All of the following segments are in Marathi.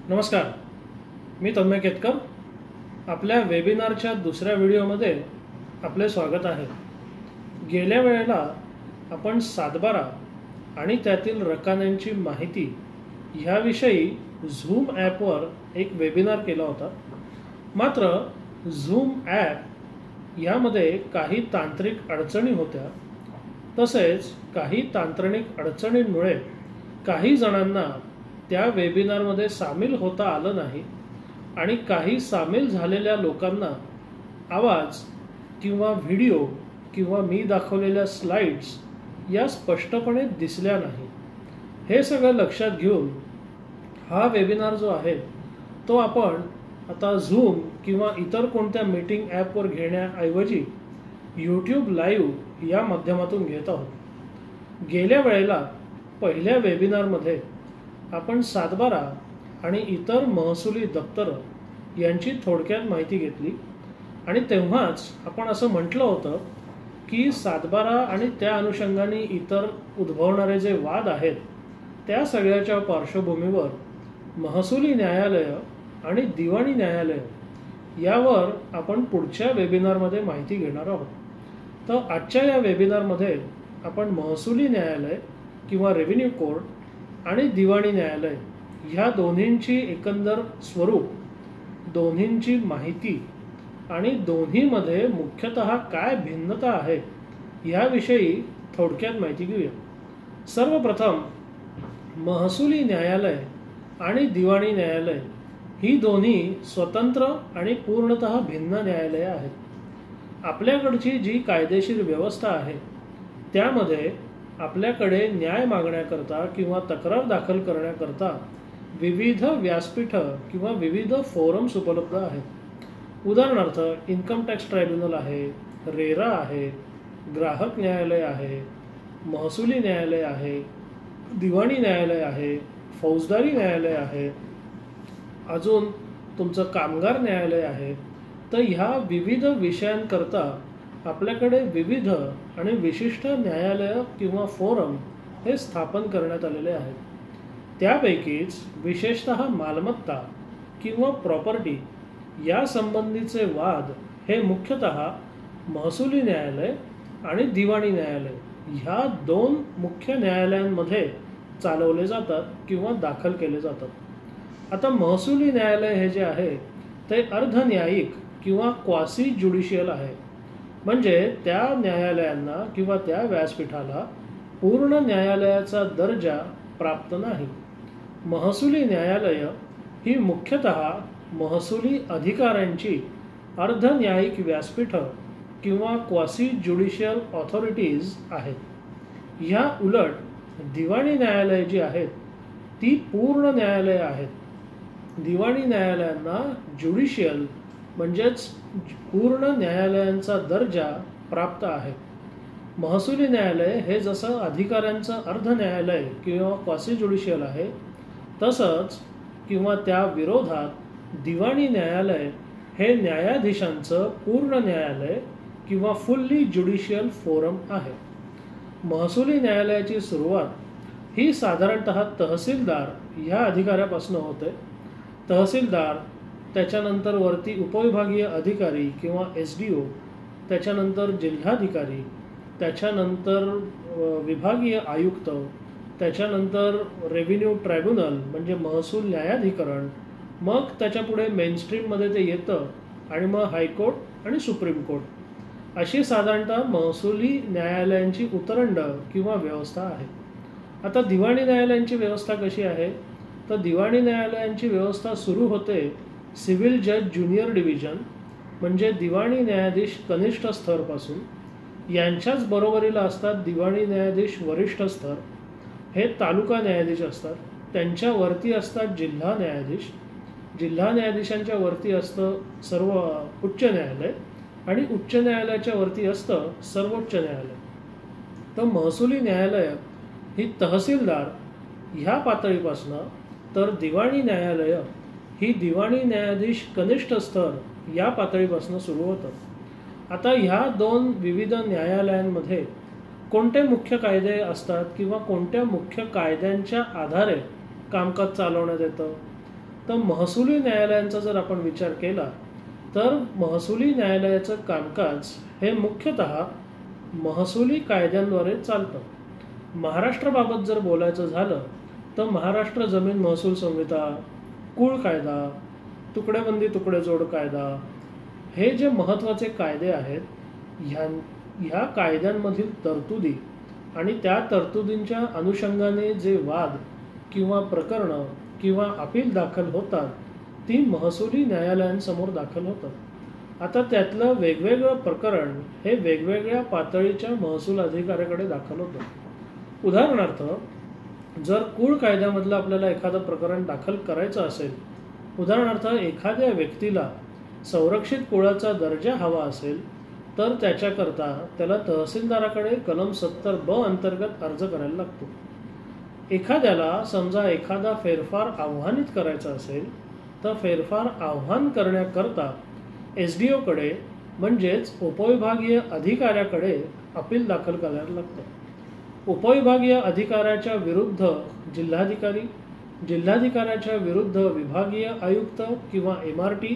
नमस्कार, मी तन्मय केतकर. आपल्या वेबिनारच्या दुसऱ्या व्हिडिओमध्ये आपले स्वागत आहे. गेल्या वेळेला आपण सातबारा आणि त्यातील रकान्यांची माहिती ह्याविषयी झूम ॲपवर एक वेबिनार केला होता. मात्र झूम ॲप यामध्ये काही तांत्रिक अडचणी होत्या. तसेच काही तांत्रिक अडचणींमुळे काही जणांना त्या वेबिनारमध्ये सामील होता आलं नाही आणि काही सामील झालेल्या लोकांना आवाज किंवा व्हिडिओ किंवा मी दाखवलेल्या स्लाइड्स या स्पष्टपणे दिसल्या नाही. हे सगळं लक्षात घेऊन हा वेबिनार जो आहे तो आपण आता झूम किंवा इतर कोणत्या मीटिंग ॲपवर घेण्याऐवजी यूट्यूब लाईव्ह या माध्यमातून घेत आहोत. गेल्या वेळेला पहिल्या वेबिनारमध्ये आपण सातबारा आणि इतर महसुली दप्तरं यांची थोडक्यात माहिती घेतली आणि तेव्हाच आपण असं म्हटलं होतं की सातबारा आणि त्या अनुषंगाने इतर उद्भवणारे जे वाद आहेत त्या सगळ्याच्या पार्श्वभूमीवर महसुली न्यायालय आणि दिवाणी न्यायालय यावर आपण पुढच्या वेबिनारमध्ये माहिती घेणार आहोत. तर आजच्या या वेबिनारमध्ये आपण महसुली न्यायालय किंवा रेव्हेन्यू कोर्ट आणि दिवाणी न्यायालय ह्या दोन्हींची एकंदर स्वरूप, दोन्हींची माहिती आणि दोन्हीमध्ये मुख्यतः काय भिन्नता आहे याविषयी थोडक्यात माहिती घेऊया. सर्वप्रथम महसुली न्यायालय आणि दिवाणी न्यायालय ही दोन्ही स्वतंत्र आणि पूर्णतः भिन्न न्यायालये आहेत. आपल्याकडची जी कायदेशीर व्यवस्था आहे त्यामध्ये आपल्याकडे न्याय मागण्याकरता किंवा तक्रार दाखल करण्याकरता विविध व्यासपीठं किंवा विविध फोरम्स उपलब्ध आहेत. उदाहरणार्थ इन्कम टॅक्स ट्रायब्युनल आहे, रेरा आहे, ग्राहक न्यायालय आहे, महसुली न्यायालय आहे, दिवाणी न्यायालय आहे, फौजदारी न्यायालय आहे, अजून तुमचं कामगार न्यायालय आहे. तर ह्या विविध विषयांकरता आपल्याकडे विविध आणि विशिष्ट न्यायालय किंवा फोरम हे स्थापन करण्यात आलेले आहेत. त्यापैकीच विशेषतः मालमत्ता किंवा प्रॉपर्टी या संबंधीचे वाद हे मुख्यतः महसुली न्यायालय आणि दिवाणी न्यायालय ह्या दोन मुख्य न्यायालयांमध्ये चालवले जातात किंवा दाखल केले जातात. आता महसुली न्यायालय हे जे आहे ते अर्धन्यायिक किंवा क्वासी ज्युडिशियल आहे. म्हणजे त्या न्यायालयांना किंवा त्या व्यासपीठाला पूर्ण न्यायालयाचा दर्जा प्राप्त नाही. महसुली न्यायालय ही मुख्यतः महसुली अधिकाऱ्यांची अर्धन्यायिक व्यासपीठं किंवा क्वासी ज्युडिशियल ऑथॉरिटीज आहेत. ह्या उलट दिवाणी न्यायालय जी आहेत ती पूर्ण न्यायालये आहेत. दिवाणी न्यायालयांना ज्युडिशियल म्हणजेच पूर्ण न्यायालयांचा दर्जा प्राप्त आहे. महसुली न्यायालय हे जसं अधिकाऱ्यांचं अर्ध न्यायालय किंवा क्वासी ज्युडिशियल आहे तसंच किंवा त्या विरोधात दिवाणी न्यायालय हे न्यायाधीशांचं पूर्ण न्यायालय किंवा फुल्ली ज्युडिशियल फोरम आहे. महसुली न्यायालयाची सुरुवात ही साधारणतः तहसीलदार ह्या अधिकाऱ्यापासून होते. तहसीलदार, त्याच्यानंतर वरती उपविभागीय अधिकारी किंवा SDO, त्याच्यानंतर जिल्हाधिकारी, त्याच्यानंतर विभागीय आयुक्त, त्याच्यानंतर रेव्हेन्यू ट्रायब्युनल म्हणजे महसूल न्यायाधिकरण, मग त्याच्यापुढे मेनस्ट्रीममध्ये ते येतं आणि मग हायकोर्ट आणि सुप्रीम कोर्ट अशी साधारणतः महसुली न्यायालयांची उतरंड किंवा व्यवस्था आहे. आता दिवाणी न्यायालयांची व्यवस्था कशी आहे तर दिवाणी न्यायालयांची व्यवस्था सुरू होते सिव्हिल जज ज्युनियर डिव्हिजन म्हणजे दिवाणी न्यायाधीश कनिष्ठ स्तरपासून. यांच्याच बरोबरीला असतात दिवाणी न्यायाधीश वरिष्ठ स्तर, हे तालुका न्यायाधीश असतात. त्यांच्यावरती असतात जिल्हा न्यायाधीश. जिल्हा न्यायाधीशांच्या वरती असतं सर्व उच्च न्यायालय आणि उच्च न्यायालयाच्या वरती असतं सर्वोच्च न्यायालय. तर महसुली न्यायालय ही तहसीलदार ह्या पातळीपासून तर दिवाणी न्यायालय ही दिवाणी न्यायाधीश कनिष्ठ स्तर या पातळीपासून सुरू होतं. आता ह्या दोन विविध न्यायालयांमध्ये कोणते मुख्य कायदे असतात किंवा कोणत्या मुख्य कायद्यांच्या आधारे कामकाज चालवण्यात येतं तर महसुली न्यायालयांचा जर आपण विचार केला तर महसुली न्यायालयाचं कामकाज हे मुख्यतः महसुली कायद्यांद्वारे चालतं. महाराष्ट्राबाबत जर बोलायचं झालं तर महाराष्ट्र जमीन महसूल संहिता, कुळ कायदा, तुकडेबंदी तुकडेजोड कायदा, हे जे महत्त्वाचे कायदे आहेत ह्या कायद्यांमधील तरतुदी आणि त्या तरतुदींच्या अनुषंगाने जे वाद किंवा प्रकरणं किंवा अपील दाखल होतात ती महसुली न्यायालयांसमोर दाखल होतात. आता त्यातलं वेगवेगळं प्रकरण हे वेगवेगळ्या पातळीच्या महसूल अधिकाऱ्याकडे दाखल होतं. उदाहरणार्थ जर कुळ कायद्यामधलं आपल्याला एखादं प्रकरण दाखल करायचं असेल, उदाहरणार्थ एखाद्या व्यक्तीला संरक्षित कुळाचा दर्जा हवा असेल तर त्याच्याकरता त्याला तहसीलदाराकडे कलम 70(ब) अंतर्गत अर्ज करायला लागतो. एखाद्याला समजा एखादा फेरफार आव्हानित करायचा असेल तर फेरफार आव्हान करण्याकरता SDO कडे म्हणजेच उपविभागीय अधिकाऱ्याकडे अपील दाखल करायला लागतं. उपविभागीय अधिकाऱ्याच्या विरुद्ध जिल्हाधिकारी, जिल्हाधिकाऱ्याच्या विरुद्ध विभागीय आयुक्त किंवा MRT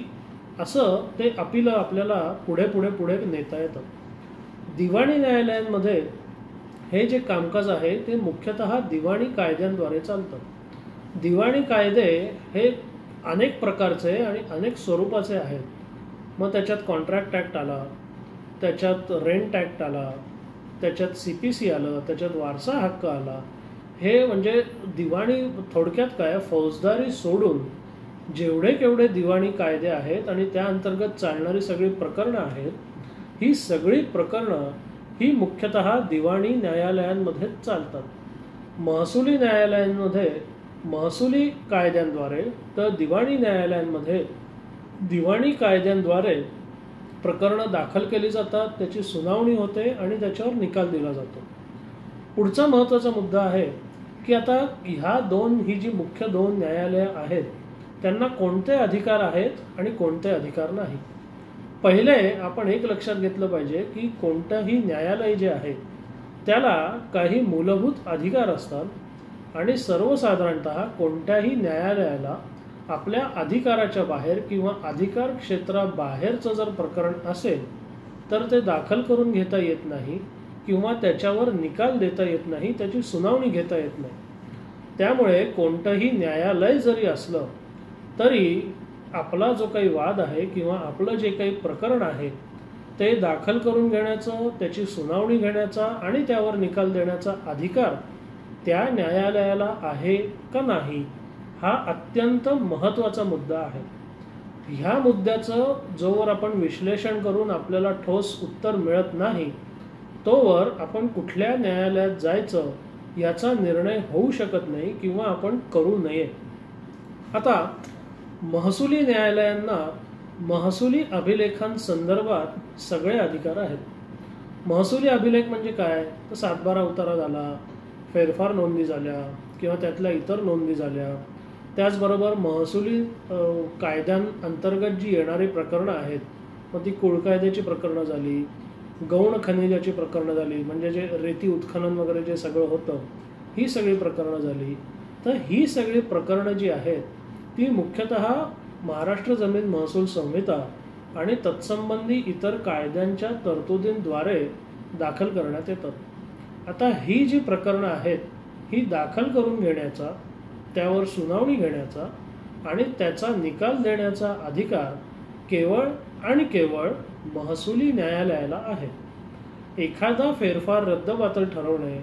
असं ते अपील आपल्याला पुढे नेता येतं. दिवाणी न्यायालयांमध्ये हे जे कामकाज आहे ते मुख्यतः दिवाणी कायद्यांद्वारे चालतं. दिवाणी कायदे हे अनेक प्रकारचे आणि अनेक स्वरूपाचे आहेत. मग त्याच्यात कॉन्ट्रॅक्ट ॲक्ट आला, त्याच्यात रेंट ॲक्ट आला, त्याच्यात CPC आलं, त्याच्यात वारसा हक्क आला. हे म्हणजे दिवाणी थोडक्यात काय फौजदारी सोडून जेवढे केवढे दिवाणी कायदे आहेत आणि त्या अंतर्गत चालणारी सगळी प्रकरणं आहेत, ही सगळी प्रकरणं ही मुख्यतः दिवाणी न्यायालयांमध्येच चालतात. महसुली न्यायालयांमध्ये महसुली कायद्यांद्वारे तर दिवाणी न्यायालयांमध्ये दिवाणी कायद्यांद्वारे प्रकरणं दाखल केली जातात, त्याची सुनावणी होते आणि त्याच्यावर निकाल दिला जातो. पुढचा महत्त्वाचा मुद्दा आहे की आता ही जी मुख्य दोन न्यायालयं आहेत त्यांना कोणते अधिकार आहेत आणि कोणते अधिकार नाही. पहिले आपण एक लक्षात घेतलं पाहिजे की कोणतंही न्यायालय जे आहे त्याला काही मूलभूत अधिकार असतात आणि सर्वसाधारणतः कोणत्याही न्यायालयाला आपल्या अधिकाराच्या बाहेर किंवा अधिकार क्षेत्राबाहेरचं जर प्रकरण असेल तर ते दाखल करून घेता येत नाही किंवा त्याच्यावर निकाल देता येत नाही, त्याची सुनावणी घेता येत नाही. त्यामुळे कोणतंही न्यायालय जरी असलं तरी आपला जो काही वाद आहे किंवा आपलं जे काही प्रकरण आहे ते दाखल करून घेण्याचं, त्याची सुनावणी घेण्याचा आणि त्यावर निकाल देण्याचा अधिकार त्या न्यायालयाला आहे का नाही हा अत्यंत महत्त्वाचा मुद्दा आहे. ह्या मुद्द्याचं जोवर आपण विश्लेषण करून आपल्याला ठोस उत्तर मिळत नाही तोवर आपण कुठल्या न्यायालयात जायचं याचा निर्णय होऊ शकत नाही किंवा आपण करू नये. आता महसुली न्यायालयांना महसुली अभिलेखांसंदर्भात सगळे अधिकार आहेत. महसुली अभिलेख म्हणजे काय तर 7/12 उतारा झाला, फेरफार नोंदी झाल्या किंवा त्यातल्या इतर नोंदी झाल्या, त्याचबरोबर महसुली कायद्यांअंतर्गत जी येणारी प्रकरणं आहेत मग ती कुळ कायद्याची प्रकरणं झाली, गौण खनिजाची प्रकरणं झाली म्हणजे जे रेती उत्खनन वगैरे जे सगळं होतं ही सगळी प्रकरणं झाली. तर ही सगळी प्रकरणं जी आहेत ती मुख्यतः महाराष्ट्र जमीन महसूल संहिता आणि तत्संबंधी इतर कायद्यांच्या तरतुदींद्वारे दाखल करण्यात येतात. आता ही जी प्रकरणं आहेत ही दाखल करून घेण्याचा, त्यावर सुनावणी घेण्याचा आणि त्याचा निकाल देण्याचा अधिकार केवळ आणि केवळ महसुली न्यायालयाला आहे. एखादा फेरफार रद्दबातल ठरवणे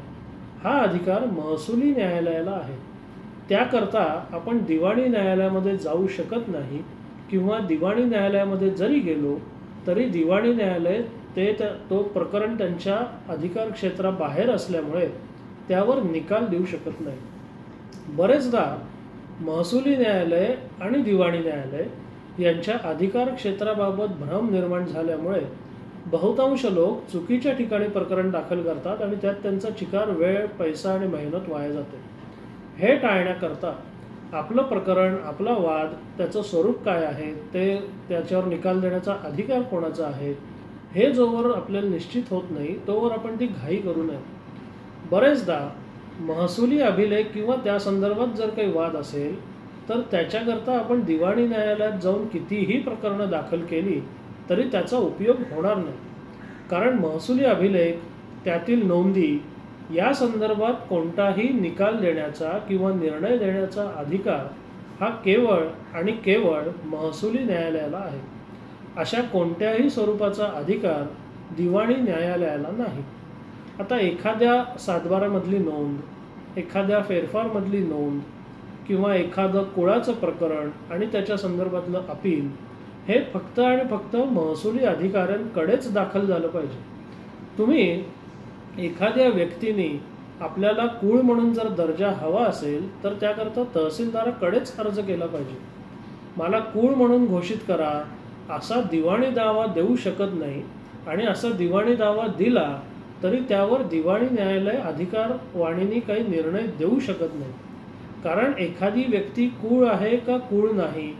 हा अधिकार महसुली न्यायालयाला आहे. त्याकरता आपण दिवाणी न्यायालयामध्ये जाऊ शकत नाही किंवा दिवाणी न्यायालयामध्ये जरी गेलो तरी दिवाणी न्यायालय तो प्रकरण त्यांच्या अधिकार क्षेत्राबाहेर असल्यामुळे त्यावर निकाल देऊ शकत नाही. बरेचदा महसुली न्यायालय आणि दिवाणी न्यायालय यांच्या अधिकार क्षेत्राबाबत भ्रम निर्माण झाल्यामुळे बहुतांश लोक चुकीच्या ठिकाणी प्रकरण दाखल करतात आणि त्यात त्यांचा चिकार, वेळ, पैसा आणि मेहनत वाया जाते. हे टाळण्याकरता आपलं प्रकरण, आपला वाद, त्याचं स्वरूप काय आहे, त्याच्यावर निकाल देण्याचा अधिकार कोणाचा आहे हे जोवर आपल्याला निश्चित होत नाही तोवर आपण ती घाई करू नये. बरेचदा महसुली अभिलेख किंवा त्या संदर्भात जर काही वाद असेल तर त्याच्याकरता आपण दिवाणी न्यायालयात जाऊन कितीही प्रकरणं दाखल केली तरी त्याचा उपयोग होणार नाही. कारण महसुली अभिलेख, त्यातील नोंदी या संदर्भात कोणताही निकाल देण्याचा किंवा निर्णय देण्याचा अधिकार हा केवळ आणि केवळ महसुली न्यायालयाला आहे. अशा कोणत्याही स्वरूपाचा अधिकार दिवाणी न्यायालयाला नाही. आता एखाद्या सातबारामधली नोंद, एखाद्या फेरफारमधली नोंद किंवा एखादं कुळाचं प्रकरण आणि त्याच्या संदर्भातलं अपील हे फक्त आणि फक्त महसुली अधिकाऱ्यांकडेच दाखल झालं पाहिजे. तुम्ही एखाद्या व्यक्तीने आपल्याला कुळ म्हणून जर दर्जा हवा असेल तर त्याकरता तहसीलदाराकडेच अर्ज केला पाहिजे. मला कुळ म्हणून घोषित करा असा दिवाणी दावा देऊ शकत नाही, आणि असा दिवाणी दावा दिला तरी त्यावर दिवाणी न्यायालय अधिकारवाणीने काही निर्णय देऊ शकत नाही. कारण एखादी व्यक्ती कुळ आहे का कुळ नाही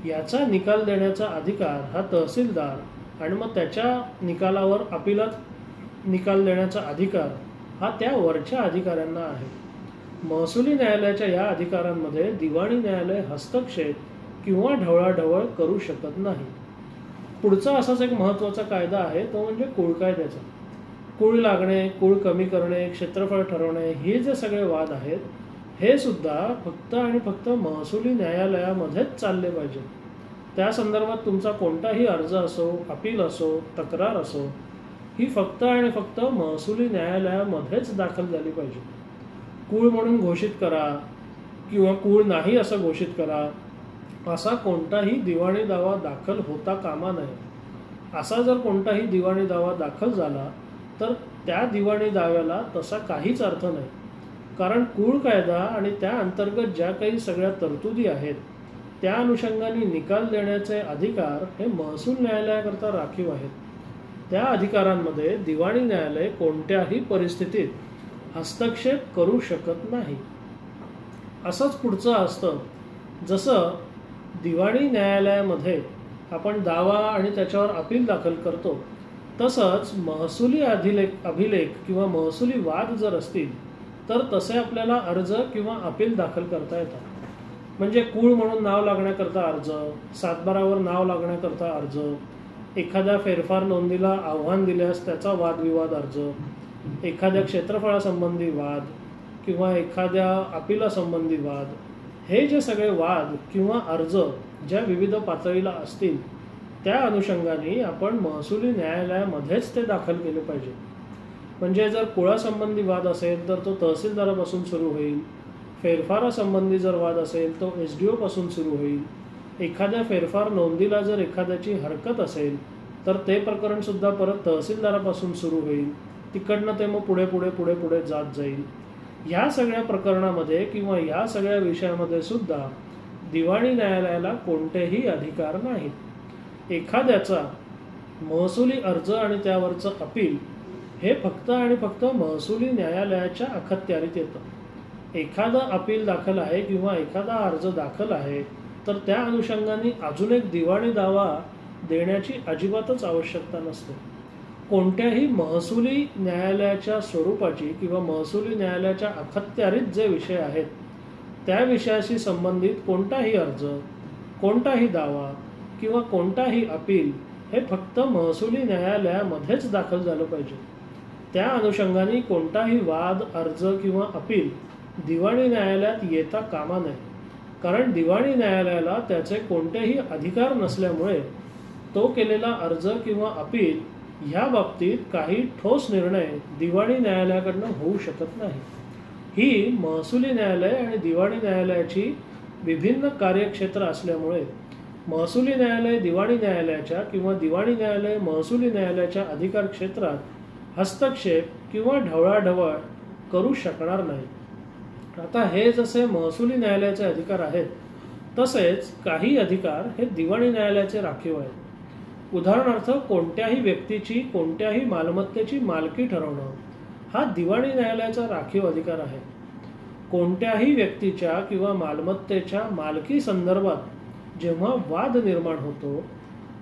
याचा निकाल देण्याचा अधिकार हा तहसीलदार आणि मग त्याच्या निकालावर अपिलात निकाल देण्याचा अधिकार हा त्या वरच्या अधिकाऱ्यांना आहे. महसुली न्यायालयाच्या या अधिकारांमध्ये दिवाणी न्यायालय हस्तक्षेप किंवा ढवळाढवळ करू शकत नाही. पुढचा असाच एक महत्त्वाचा कायदा आहे, तो म्हणजे कुळ कायद्याचा. कुळ लागणे, कुळ कमी करणे, क्षेत्रफळ ठरवणे हे जे सगळे वाद आहेत हे सुद्धा फक्त आणि फक्त महसुली न्यायालयामध्येच चालले पाहिजे. त्या संदर्भात तुमचा कोणताही अर्ज असो, अपील असो, तक्रार असो ही फक्त आणि फक्त महसुली न्यायालयामध्येच दाखल झाली पाहिजे. कुळ म्हणून घोषित करा किंवा कुळ नाही असं घोषित करा असा कोणताही दिवाणी दावा दाखल होता कामा नये. असा जर कोणताही दिवाणी दावा दाखल झाला तर त्या दिवाणी दाव्याला तसा काहीच अर्थ नाही. कारण कुळ कायदा आणि त्या अंतर्गत ज्या काही सगळ्या तरतुदी आहेत त्या अनुषंगाने निकाल देण्याचे अधिकार हे महसूल न्यायालयाकरता राखीव आहेत. त्या अधिकारांमध्ये दिवाणी न्यायालय कोणत्याही परिस्थितीत हस्तक्षेप करू शकत नाही. असंच पुढचं असतं, जसं दिवाणी न्यायालयामध्ये आपण दावा आणि त्याच्यावर अपील दाखल करतो तसंच महसुली अभिलेख किंवा महसुली वाद जर असतील तर तसे आपल्याला अर्ज किंवा अपील दाखल करता येतात. म्हणजे कुळ म्हणून नाव लागण्याकरता अर्ज, सातबारावर नाव लागण्याकरता अर्ज, एखाद्या फेरफार नोंदीला आव्हान दिल्यास त्याचा वादविवाद अर्ज, एखाद्या क्षेत्रफळासंबंधी वाद किंवा एखाद्या अपिलासंबंधी वाद, हे जे सगळे वाद किंवा अर्ज ज्या विविध पातळीला असतील त्या अनुषंगाने आपण महसुली न्यायालयामध्येच ते दाखल केले पाहिजे. म्हणजे जर कुळासंबंधी वाद असेल तर तो तहसीलदारापासून सुरू होईल, फेरफारासंबंधी जर वाद असेल तो SDO पासून सुरू होईल, एखाद्या फेरफार नोंदीला जर एखाद्याची हरकत असेल तर ते प्रकरणसुद्धा परत तहसीलदारापासून सुरू होईल, तिकडनं ते मग पुढे पुढे पुढे पुढे जात जाईल. ह्या सगळ्या प्रकरणामध्ये किंवा या सगळ्या विषयामध्ये सुद्धा दिवाणी न्यायालयाला कोणतेही अधिकार नाहीत. एखाद्याचा महसुली अर्ज आणि त्यावरचं अपील हे फक्त आणि फक्त महसुली न्यायालयाच्या अखत्यारीत येतं. एखादा अपील दाखल आहे किंवा एखादा अर्ज दाखल आहे तर त्या अनुषंगाने अजून एक दिवाणी दावा देण्याची अजिबातच आवश्यकता नसते. कोणत्याही महसुली न्यायालयाच्या स्वरूपाची किंवा महसुली न्यायालयाच्या अखत्यारीत जे विषय आहेत त्या विषयाशी संबंधित कोणताही अर्ज, कोणताही दावा किंवा कोणताही अपील हे फक्त महसुली न्यायालयामध्येच दाखल झालं पाहिजे. त्या अनुषंगाने कोणताही वाद, अर्ज किंवा अपील दिवाणी न्यायालयात येता कामा नये. कारण दिवाणी न्यायालयाला त्याचे कोणतेही अधिकार नसल्यामुळे तो केलेला अर्ज किंवा अपील ह्या बाबतीत काही ठोस निर्णय दिवाणी न्यायालयाकडनं होऊ शकत नाही. ही महसुली न्यायालय आणि दिवाणी न्यायालयाची विभिन्न कार्यक्षेत्र असल्यामुळे महसुली न्यायालय दिवाणी न्यायालयाच्या किंवा दिवाणी न्यायालय महसुली न्यायालयाच्या अधिकार क्षेत्रात हस्तक्षेप किंवा ढवळाढवळ करू शकणार नाही. आता हे जसे महसुली न्यायालयाचे अधिकार आहेत तसेच काही अधिकार हे दिवाणी न्यायालयाचे राखीव आहेत. उदाहरणार्थ कोणत्याही व्यक्तीची कोणत्याही मालमत्तेची मालकी ठरवणं हा दिवाणी न्यायालयाचा राखीव अधिकार आहे. कोणत्याही व्यक्तीच्या किंवा मालमत्तेच्या मालकी संदर्भात जेव्हा वाद निर्माण होतो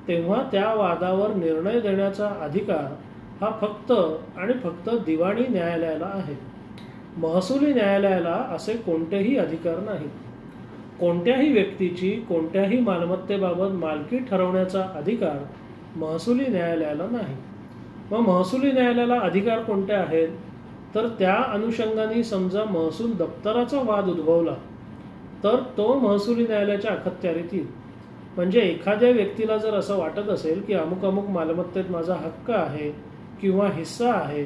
तेव्हा त्या वादावर निर्णय देण्याचा अधिकार हा फक्त आणि फक्त दिवाणी न्यायालयाला आहे. महसुली न्यायालयाला असे कोणतेही अधिकार नाहीत. कोणत्याही व्यक्तीची कोणत्याही मालमत्तेबाबत मालकी ठरवण्याचा अधिकार महसुली न्यायालयाला नाही. मग महसुली न्यायालयाला अधिकार कोणते आहेत? तर त्या अनुषंगाने समजा महसूल दप्तराचा वाद उद्भवला तर तो महसुली न्यायालयाच्या अखत्यारीत येईल. म्हणजे एखाद्या व्यक्तीला जर असं वाटत असेल की अमुक अमुक मालमत्तेत माझा हक्क आहे किंवा हिस्सा आहे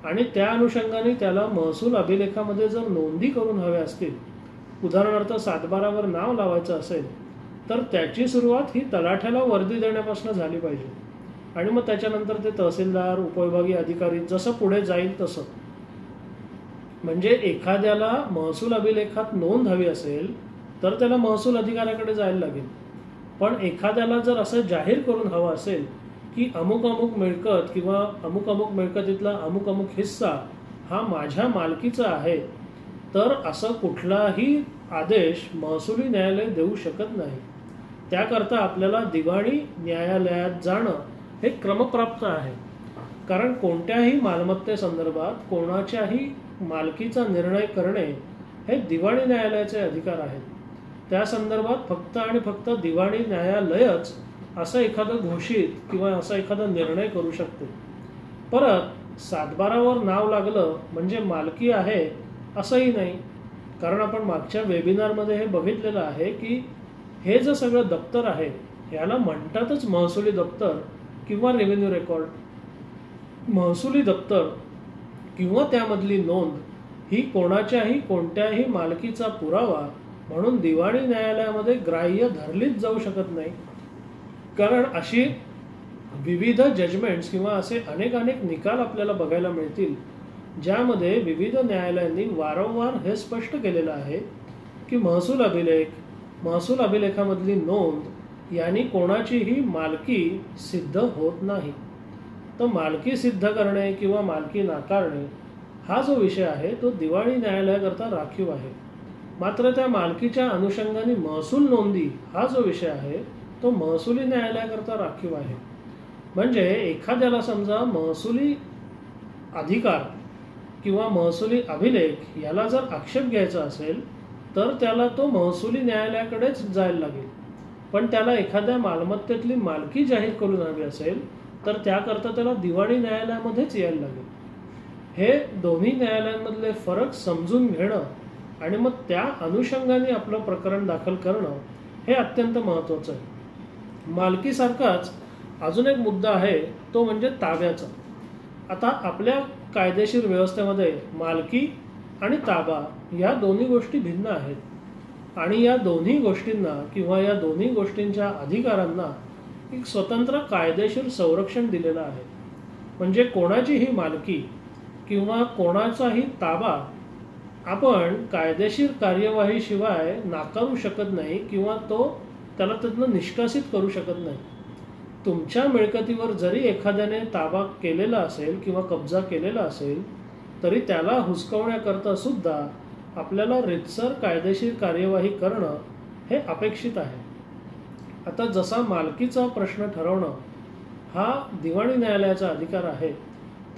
आणि त्या अनुषंगाने त्याला महसूल अभिलेखामध्ये जर नोंदी करून हव्या असतील, उदाहरणार्थ सातबारावर नाव लावायचं असेल, तर त्याची सुरुवात ही तलाठ्याला वर्दी देण्यापासून झाली पाहिजे आणि मग त्याच्यानंतर ते तहसीलदार, उपविभागीय अधिकारी जसं पुढे जाईल तसं. म्हणजे एखाद्याला महसूल अभिलेखात नोंद हवी असेल तर त्याला महसूल अधिकाऱ्याकडे जायला लागेल. पण एखाद्याला जर असं जाहीर करून हवं असेल की अमुक अमुक मिळकत किंवा अमुक अमुक मिळकतीतला अमुक अमुक हिस्सा हा माझ्या मालकीचा आहे, तर असं कुठलाही आदेश महसुली न्यायालय देऊ शकत नाही. त्याकरता आपल्याला दिवाणी न्यायालयात जाणं हे क्रमप्राप्त आहे. कारण कोणत्याही मालमत्तेसंदर्भात कोणाच्याही मालकीचा निर्णय करणे हे दिवाणी न्यायालयाचे अधिकार आहेत. त्या संदर्भात फक्त आणि फक्त दिवाणी न्यायालयच असं एखादं घोषित किंवा असा एखादा निर्णय करू शकते. परत सातबारावर नाव लागलं म्हणजे मालकी आहे असंही नाही. कारण आपण मागच्या वेबिनारमध्ये हे बघितलेलं आहे की हे जे सगळं दप्तर आहे याला म्हणतातच महसुली दप्तर किंवा रेव्हेन्यू रेकॉर्ड. महसुली दप्तर किंवा त्यामधली नोंद ही कोणाच्याही कोणत्याही मालकीचा पुरावा म्हणून दिवाणी न्यायालयामध्ये ग्राह्य धरलीच जाऊ शकत नाही. कारण अशी विविध जजमेंट्स किंवा असे अनेक निकाल आपल्याला बघायला मिळतील ज्यामध्ये विविध न्यायालयांनी वारंवार हे स्पष्ट केलेलं आहे की महसूल अभिलेखामधली नोंद यांनी कोणाचीही मालकी सिद्ध होत नाही. तर मालकी सिद्ध करणे किंवा मालकी नाकारणे हा जो विषय आहे तो दिवाणी न्यायालयाकरता राखीव आहे. मात्र त्या मालकीच्या अनुषंगाने महसूल नोंदी हा जो विषय आहे तो महसुली न्यायालयाकरता राखीव आहे. म्हणजे एखाद्याला समजा महसुली अधिकार किंवा महसुली अभिलेख याला जर आक्षेप घ्यायचा असेल तर त्याला तो महसुली न्यायालयाकडेच जायला लागेल. पण त्याला एखाद्या मालमत्तेतली मालकी जाहीर करून हवी असेल तर त्याकरता त्याला दिवाणी न्यायालयामध्येच यायला लागेल. हे दोन्ही न्यायालयांमधले फरक समजून घेणं आणि मग त्या अनुषंगाने आपलं प्रकरण दाखल करणं हे अत्यंत महत्त्वाचं आहे. मालकीसारखाच अजून एक मुद्दा आहे तो म्हणजे ताब्याचा. आता आपल्या कायदेशीर व्यवस्थेमध्ये मालकी आणि ताबा या दोन्ही गोष्टी भिन्न आहेत आणि या दोन्ही गोष्टींना किंवा या दोन्ही गोष्टींच्या अधिकारांना एक स्वतंत्र कायदेशीर संरक्षण दिलेलं आहे. म्हणजे कोणाचीही मालकी किंवा कोणाचाही ताबा आपण कायदेशीर कार्यवाहीशिवाय नाकारू शकत नाही किंवा त्याला त्यातनं निष्कासित करू शकत नाही. तुमच्या मिळकतीवर जरी एखाद्याने ताबा केलेला असेल किंवा कब्जा केलेला असेल तरी त्याला हुसकवण्याकरता सुद्धा आपल्याला रीतसर कायदेशीर कार्यवाही करणं हे अपेक्षित आहे. आता जसा मालकीचा प्रश्न ठरवणं हा दिवाणी न्यायालयाचा अधिकार आहे,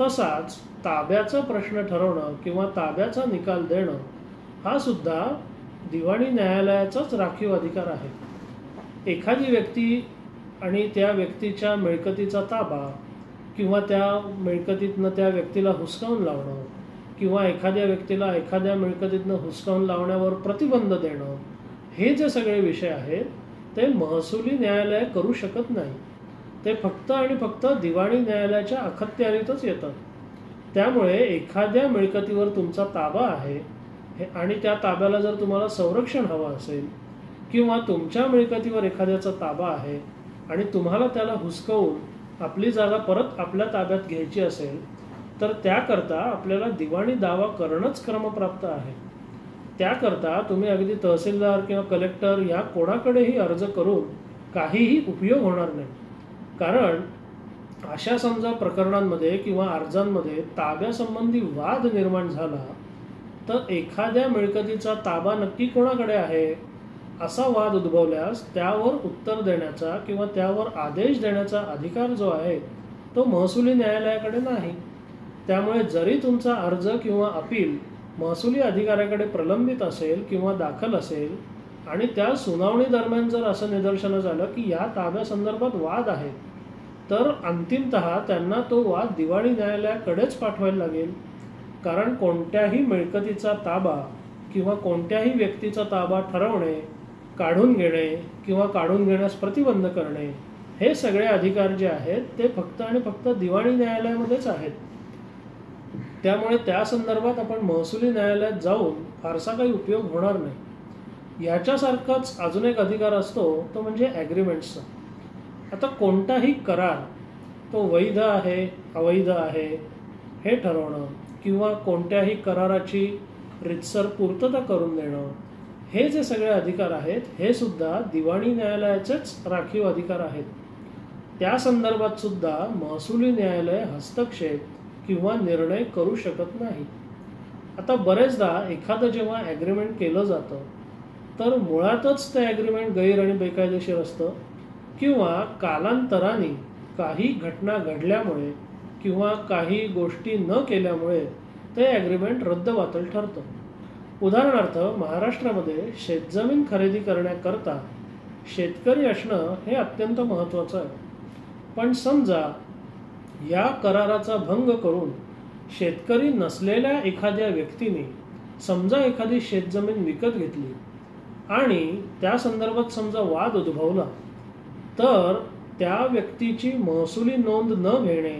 तसाच ताब्याचा प्रश्न ठरवणं किंवा ताब्याचा निकाल देणं हा सुद्धा दिवाणी न्यायालयाचाच राखीव अधिकार आहे. एखादी व्यक्ती आणि त्या व्यक्तीच्या मिळकतीचा ताबा किंवा त्या मिळकतीतनं त्या व्यक्तीला हुसकावून लावणं किंवा एखाद्या व्यक्तीला एखाद्या मिळकतीतनं हुसकावून लावण्यावर प्रतिबंध देणं हे जे सगळे विषय आहेत ते महसुली न्यायालय करू शकत नाही. ते फक्त आणि फक्त दिवाणी न्यायालयाच्या अखत्यारीतच येतात. त्यामुळे एखाद्या मिळकतीवर तुमचा ताबा आहे आणि त्या ताब्याला जर तुम्हाला संरक्षण हवं असेल किंवा तुमच्या मिळकतीवर एखाद्याचा ताबा आहे आणि तुम्हाला त्याला हुसकवून आपली जागा परत आपल्या ताब्यात घ्यायची असेल तर त्याकरता आपल्याला दिवाणी दावा करणंच क्रमप्राप्त आहे. त्याकरता तुम्ही अगदी तहसीलदार किंवा कलेक्टर या कोणाकडेही अर्ज करून काहीही उपयोग होणार नाही. कारण अशा समजा प्रकरणांमध्ये किंवा अर्जांमध्ये ताब्यासंबंधी वाद निर्माण झाला तर एखाद्या मिळकतीचा ताबा नक्की कोणाकडे आहे असा वाद उद्भवल्यास त्यावर उत्तर देण्याचा किंवा त्यावर आदेश देण्याचा अधिकार जो आहे तो महसुली न्यायालयाकडे नाही. त्यामुळे जरी तुमचा अर्ज किंवा अपील महसुली अधिकाऱ्याकडे प्रलंबित असेल किंवा दाखल असेल आणि त्या सुनावणी दरम्यान जर असं निदर्शनास आलं की या ताब्यासंदर्भात वाद आहे, तर अंतिमतः त्यांना तो वाद दिवाणी न्यायालयाकडेच पाठवायला लागेल. कारण कोणत्याही मिळकतीचा ताबा किंवा कोणत्याही व्यक्तीचा ताबा ठरवणे, काढून घेणे किंवा काढून घेण्यास प्रतिबंध करणे, हे सगळे अधिकार जे आहेत ते फक्त आणि फक्त दिवाणी न्यायालयामध्येच आहेत. त्यामुळे त्या संदर्भात आपण महसुली न्यायालयात जाऊन फारसा काही उपयोग होणार नाही. ह्याच्यासारखाच अजून एक अधिकार असतो, तो म्हणजे ॲग्रीमेंट्सचा. आता कोणताही करार तो वैध आहे अवैध आहे हे ठरवणं किंवा कोणत्याही कराराची रीतसर पूर्तता करून देणं, हे जे सगळे अधिकार आहेत हे सुद्धा दिवाणी न्यायालयाचेच राखीव अधिकार आहेत. त्या संदर्भात सुद्धा महसुली न्यायालय हस्तक्षेप किंवा निर्णय करू शकत नाही. आता बरेचदा एखादं जेव्हा ॲग्रीमेंट केलं जातं तर मुळातच ते ॲग्रीमेंट गैर आणि बेकायदेशीर असतं किंवा कालांतराने काही घटना घडल्यामुळे किंवा काही गोष्टी न केल्यामुळे ते ॲग्रीमेंट रद्दबातल ठरतं. उदाहरणार्थ महाराष्ट्रामध्ये शेतजमीन खरेदी करण्याकरता शेतकरी असणं हे अत्यंत महत्त्वाचं आहे. पण समजा या कराराचा भंग करून शेतकरी नसलेल्या एखाद्या व्यक्तीने समजा एखादी शेतजमीन विकत घेतली आणि त्या संदर्भात समजा वाद उद्भवला, तर त्या व्यक्तीची महसुली नोंद न घेणे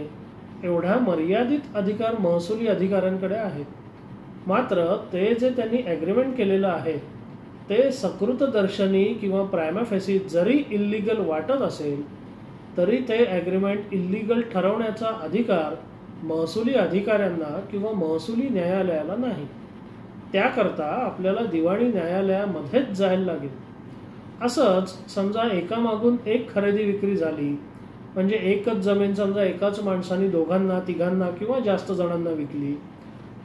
एवढ्या मर्यादित अधिकार महसुली अधिकाऱ्यांकडे आहेत. मात्र ते जे त्यांनी ॲग्रीमेंट केलेलं आहे ते सकृतदर्शनी किंवा प्रायमा फेसी जरी इल्लिगल वाटत असेल तरी ते ॲग्रीमेंट इल्लिगल ठरवण्याचा अधिकार महसुली अधिकाऱ्यांना किंवा महसुली न्यायालयाला नाही. त्याकरता आपल्याला दिवाणी न्यायालयामध्येच जायला लागेल. असंच समजा एकामागून एक खरेदी विक्री झाली, म्हणजे एकच जमीन समजा एकाच माणसाने दोघांना तिघांना किंवा जास्त जणांना विकली,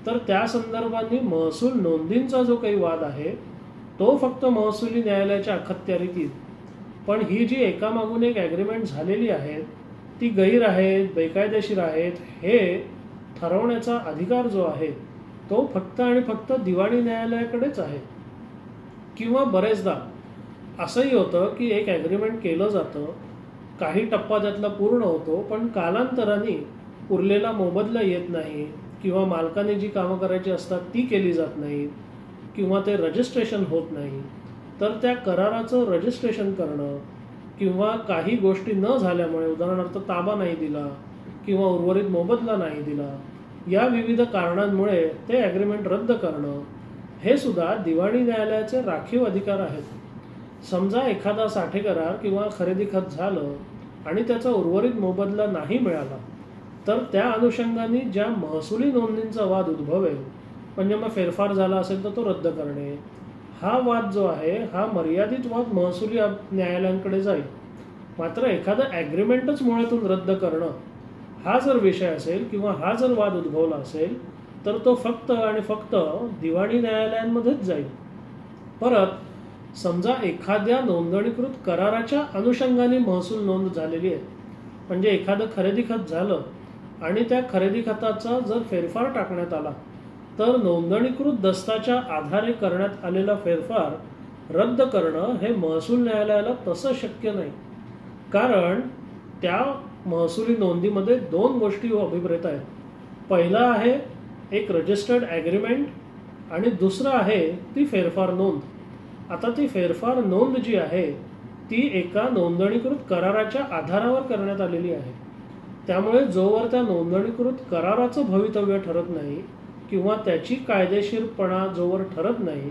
तर त्या संदर्भाने महसूल नोंदींचा जो काही वाद आहे तो फक्त महसुली न्यायालयाच्या अखत्यारीत येईल. पण ही जी एकामागून एक ॲग्रीमेंट झालेली आहेत ती गैर आहेत बेकायदेशीर आहेत हे ठरवण्याचा अधिकार जो आहे तो फक्त आणि फक्त दिवाणी न्यायालयाकडेच आहे. किंवा बरेचदा असंही होतं की एक ॲग्रीमेंट केलं जातं, काही टप्पा त्यातला पूर्ण होतो, पण कालांतराने उरलेला मोबदला येत नाही किंवा मालकाने जी कामं करायची असतात ती केली जात नाहीत किंवा ते रजिस्ट्रेशन होत नाही, तर त्या कराराचं रजिस्ट्रेशन करणं किंवा काही गोष्टी न झाल्यामुळे उदाहरणार्थ ताबा नाही दिला किंवा उर्वरित मोबदला नाही दिला, या विविध कारणांमुळे ते ॲग्रीमेंट रद्द करणं हे सुद्धा दिवाणी न्यायालयाचे राखीव अधिकार आहेत. समजा एखादा साठे करार किंवा खरेदी खत झालं आणि त्याचा उर्वरित मोबदला नाही मिळाला, तर त्या अनुषंगाने ज्या महसुली नोंदींचा वाद उद्भवेल, म्हणजे मग फेरफार झाला असेल तर तो रद्द करणे, हा वाद जो आहे हा मर्यादित वाद महसुली न्यायालयांकडे जाईल. मात्र एखादं ॲग्रीमेंटच मुळातून रद्द करणं हा जर विषय असेल किंवा हा जर वाद उद्भवला असेल तर तो फक्त आणि फक्त दिवाणी न्यायालयांमध्येच जाईल. परत समजा एखाद्या नोंदणीकृत कराराच्या अनुषंगाने महसूल नोंद झालेली आहे, म्हणजे एखादं खरेदी खत झालं आणि त्या खरेदी खताचा जर फेरफार टाकण्यात आला तर नोंदणीकृत दस्ताच्या आधारे करण्यात आलेला फेरफार रद्द करणं हे महसूल न्यायालयाला तसं शक्य नाही. कारण त्या महसुली नोंदीमध्ये दोन गोष्टी अभिप्रेत आहेत. पहिला आहे एक रजिस्टर्ड ॲग्रीमेंट आणि दुसरं आहे ती फेरफार नोंद. आता ती फेरफार नोंद जी आहे ती एका नोंदणीकृत कराराच्या आधारावर करण्यात आलेली आहे. त्यामुळे जोवर त्या नोंदणीकृत कराराचं भवितव्य ठरत नाही किंवा त्याची कायदेशीरपणा जोवर ठरत नाही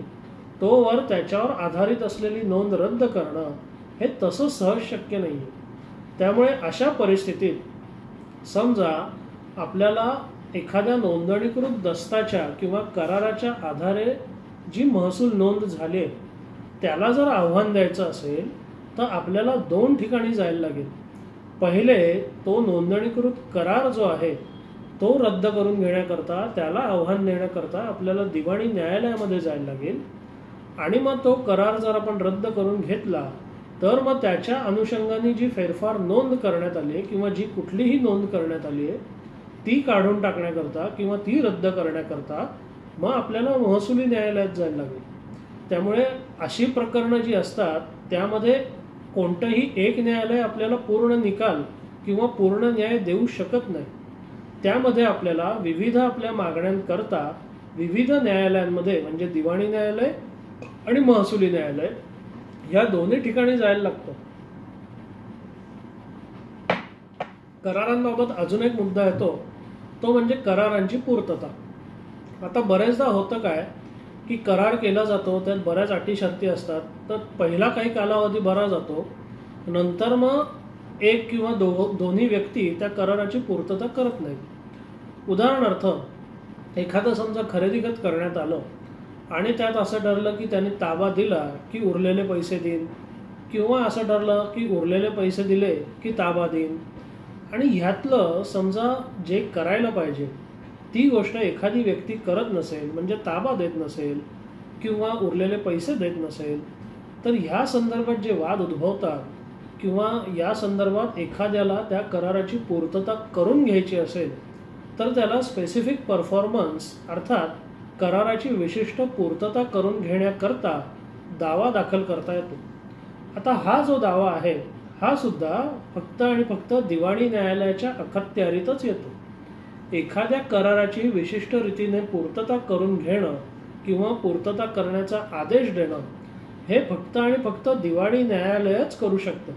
तोवर त्याच्यावर आधारित असलेली नोंद रद्द करणं हे तसं सहज शक्य नाही. त्यामुळे अशा परिस्थितीत समजा आपल्याला एखाद्या नोंदणीकृत दस्ताच्या किंवा कराराच्या आधारे जी महसूल नोंद झाली आहे त्याला जर आव्हान द्यायचं असेल तर आपल्याला दोन ठिकाणी जायला लागेल. पहिले, तो नोंदणीकृत करार जो आहे तो रद्द करून घेण्याकरता त्याला आव्हान देण्याकरता आपल्याला दिवाणी न्यायालयामध्ये जायला लागेल. आणि मग तो करार जर आपण रद्द करून घेतला तर मग त्याच्या अनुषंगाने जी फेरफार नोंद करण्यात आली आहे किंवा जी कुठलीही नोंद करण्यात आली आहे ती काढून टाकण्याकरता किंवा ती रद्द करण्याकरता मग आपल्याला महसुली न्यायालयात जायला लागेल. त्यामुळे अशी प्रकरणं जी असतात त्यामध्ये कोणतंही एक न्यायालय आपल्याला पूर्ण निकाल किंवा पूर्ण न्याय देऊ शकत नाही. त्यामध्ये आपल्याला विविध आपल्या मागण्यांकरता विविध न्यायालयांमध्ये म्हणजे दिवाणी न्यायालय आणि महसुली न्यायालय या दोन्ही ठिकाणी जायला लागतं. करारांबाबत अजून एक मुद्दा येतो तो म्हणजे करारांची पूर्तता. आता बरेचदा होतं काय की करार केला जातो, त्यात बऱ्याच अटी शर्ती असतात, तर पहिला काही कालावधी भरा जातो, नंतर मग एक किंवा दोन्ही व्यक्ती त्या कराराची पूर्तता करत नाहीत. उदाहरणार्थ एखादं समजा खरेदी खत करण्यात आलं आणि त्यात असं ठरलं की त्यांनी ताबा दिला की उरलेले पैसे देईन, किंवा असं ठरलं की उरलेले पैसे दिले की ताबा देईन, आणि ह्यातलं समजा जे करायला पाहिजे ती गोष्ट एखादी व्यक्ती करत नसेल म्हणजे ताबा देत नसेल किंवा उरलेले पैसे देत नसेल, तर ह्या संदर्भात जे वाद उद्भवतात किंवा या संदर्भात एखाद्याला त्या कराराची पूर्तता करून घ्यायची असेल तर त्याला स्पेसिफिक परफॉर्मन्स अर्थात कराराची विशिष्ट पूर्तता करून घेण्याकरता दावा दाखल करता येतो. आता हा जो दावा आहे हा सुद्धा फक्त आणि फक्त दिवाणी न्यायालयाच्या अखत्यारीतच येतो. एखाद्या कराराची विशिष्ट रीतीने पूर्तता करून घेणं किंवा पूर्तता करण्याचा आदेश देणं हे फक्त आणि फक्त दिवाणी न्यायालयच करू शकतं.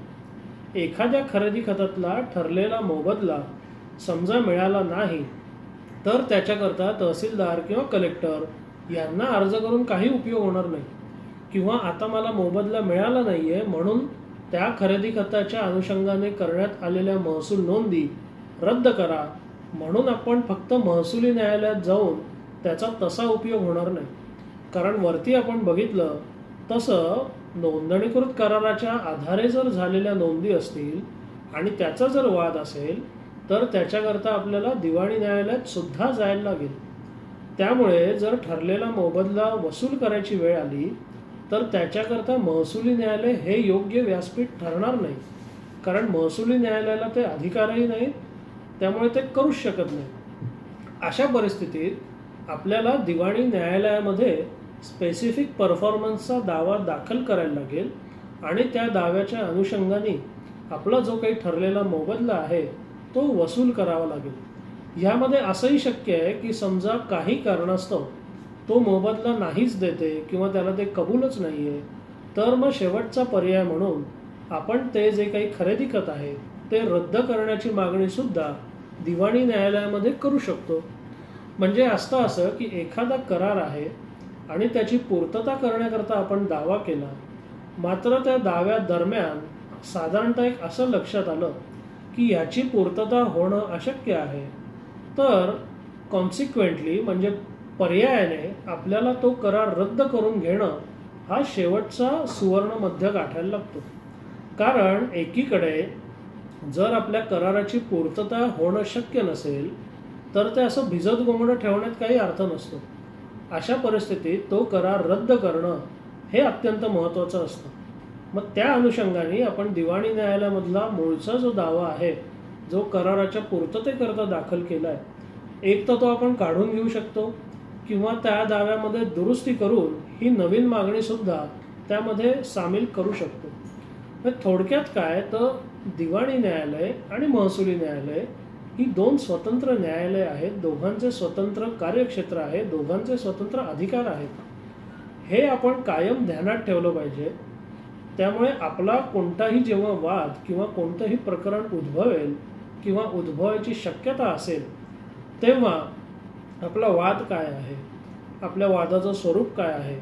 एखाद्या खरेदी खतातला ठरलेला मोबदला समजा मिळाला नाही तर त्याच्याकरता तहसीलदार किंवा कलेक्टर यांना अर्ज करून काही उपयोग होणार नाही, किंवा आता मला मोबदला मिळाला नाहीये म्हणून त्या खरेदी खताच्या अनुषंगाने करण्यात आलेल्या महसूल नोंदी रद्द करा म्हणून आपण फक्त महसुली न्यायालयात जाऊन त्याचा तसा उपयोग होणार नाही. कारण वरती आपण बघितलं तसं नोंदणीकृत कराराच्या आधारे जर झालेल्या नोंदी असतील आणि त्याचा जर वाद असेल तर त्याच्याकरता आपल्याला दिवाणी न्यायालयात सुद्धा जायला लागेल. त्यामुळे जर ठरलेला मोबदला वसूल करायची वेळ आली तर त्याच्याकरता महसुली न्यायालय हे योग्य व्यासपीठ ठरणार नाही, कारण महसुली न्यायालयाला ते अधिकारही नाहीत, त्यामुळे ते करूच शकत नाही. अशा परिस्थितीत आपल्याला दिवाणी न्यायालयामध्ये स्पेसिफिक परफॉर्मन्सचा दावा दाखल करायला लागेल आणि त्या दाव्याच्या अनुषंगाने आपला जो काही ठरलेला मोबदला आहे तो वसूल करावा लागेल. ह्यामध्ये असंही शक्य आहे की समजा काही कारणास्तव तो मोबदला नाहीच देते किंवा त्याला ते कबूलच नाही आहे, तर मग शेवटचा पर्याय म्हणून आपण ते जे काही खरेदी खत आहे ते रद्द करण्याची मागणी सुद्धा दिवाणी न्यायालयामध्ये करू शकतो. म्हणजे असतं असं की एखादा करार आहे आणि त्याची पूर्तता करण्याकरता आपण दावा केला, मात्र त्या दाव्यादरम्यान साधारणतः एक असं लक्षात आलं की याची पूर्तता होणं अशक्य आहे, तर कॉन्सिक्वेंटली म्हणजे पर्यायाने आपल्याला तो करार रद्द करून घेणं हा शेवटचा सुवर्ण मध्य गाठायला लागतो. कारण एकीकडे जर आपल्या कराराची पूर्तता होणं शक्य नसेल तर ते असं भिजत गोंगडं ठेवण्यात काही अर्थ नसतो. अशा परिस्थितीत तो करार रद्द करणं हे अत्यंत महत्त्वाचं असतं. मग त्या अनुषंगाने आपण दिवाणी न्यायालयामधला मूळचा जो दावा आहे जो कराराच्या पूर्ततेकरता दाखल केला आहे, एक तर तो आपण काढून घेऊ शकतो किंवा त्या दाव्यामध्ये दुरुस्ती करून ही नवीन मागणीसुद्धा त्यामध्ये सामील करू शकतो. थोडक्यात काय तर दिवाणी न्यायालय आणि महसुली न्यायालय ही दोन स्वतंत्र न्यायालय आहेत, दोघांचे स्वतंत्र कार्यक्षेत्र आहे, दोघांचे स्वतंत्र अधिकार आहेत. हे आपण कायम ध्यानात ठेवलं पाहिजे. त्यामुळे आपला कोणताही जेव्हा वाद किंवा कोणतंही प्रकरण उद्भवेल किंवा उद्भवायची शक्यता असेल तेव्हा आपला वाद काय आहे, आपल्या वादाचं स्वरूप काय आहे,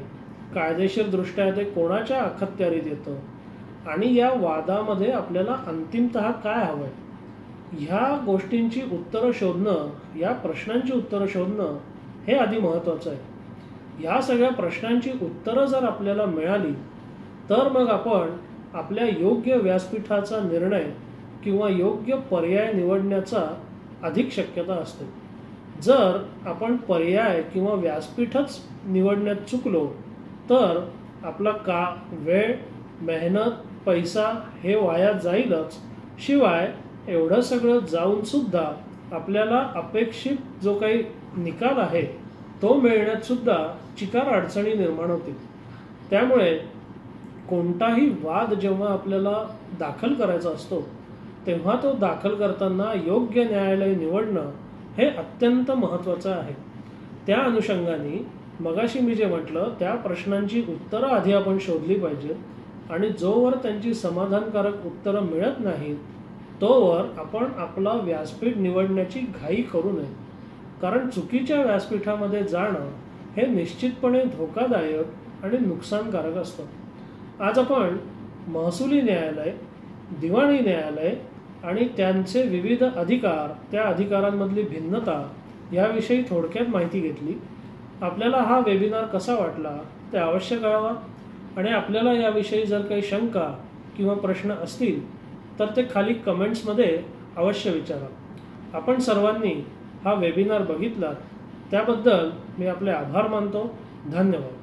कायदेशीरदृष्ट्या ते कोणाच्या अखत्यारीत येतं आणि या वादामध्ये आपल्याला अंतिमतः काय हवं आहे, ह्या गोष्टींची उत्तरं शोधणं, या प्रश्नांची उत्तरं शोधणं हे आधी महत्त्वाचं आहे. ह्या सगळ्या प्रश्नांची उत्तरं जर आपल्याला मिळाली तर मग आपण आपल्या योग्य व्यासपीठाचा निर्णय किंवा योग्य पर्याय निवडण्याचा अधिक शक्यता असते. जर आपण पर्याय किंवा व्यासपीठच निवडण्यात चुकलो तर आपला वेळ, मेहनत, पैसा हे वाया जाईलच, शिवाय एवढं सगळं जाऊन सुद्धा आपल्याला अपेक्षित जो काही निकाल आहे तो मिळण्यात सुद्धा चिकार अडचणी निर्माण होतील. त्यामुळे कोणताही वाद जेव्हा आपल्याला दाखल करायचा असतो तेव्हा तो दाखल करताना योग्य न्यायालय निवडणं हे अत्यंत महत्त्वाचं आहे. त्या अनुषंगाने मगाशी मी जे म्हटलं त्या प्रश्नांची उत्तरं आधी आपण शोधली पाहिजेत आणि जोवर त्यांची समाधानकारक उत्तरं मिळत नाहीत तोवर आपण आपला व्यासपीठ निवडण्याची घाई करू नये. कारण चुकीच्या व्यासपीठामध्ये जाणं हे निश्चितपणे धोकादायक आणि नुकसानकारक असतं. आज आपण महसुली न्यायालय, दिवाणी न्यायालय आणि त्यांचे विविध अधिकार, त्या अधिकारांमधली भिन्नता याविषयी थोडक्यात माहिती घेतली. आपल्याला हा वेबिनार कसा वाटला ते अवश्य कळवा आणि आपल्याला याविषयी जर काही शंका किंवा प्रश्न असतील तर ते खाली कमेंट्समध्ये अवश्य विचारा. आपण सर्वांनी हा वेबिनार बघितलात त्याबद्दल मी आपले आभार मानतो. धन्यवाद.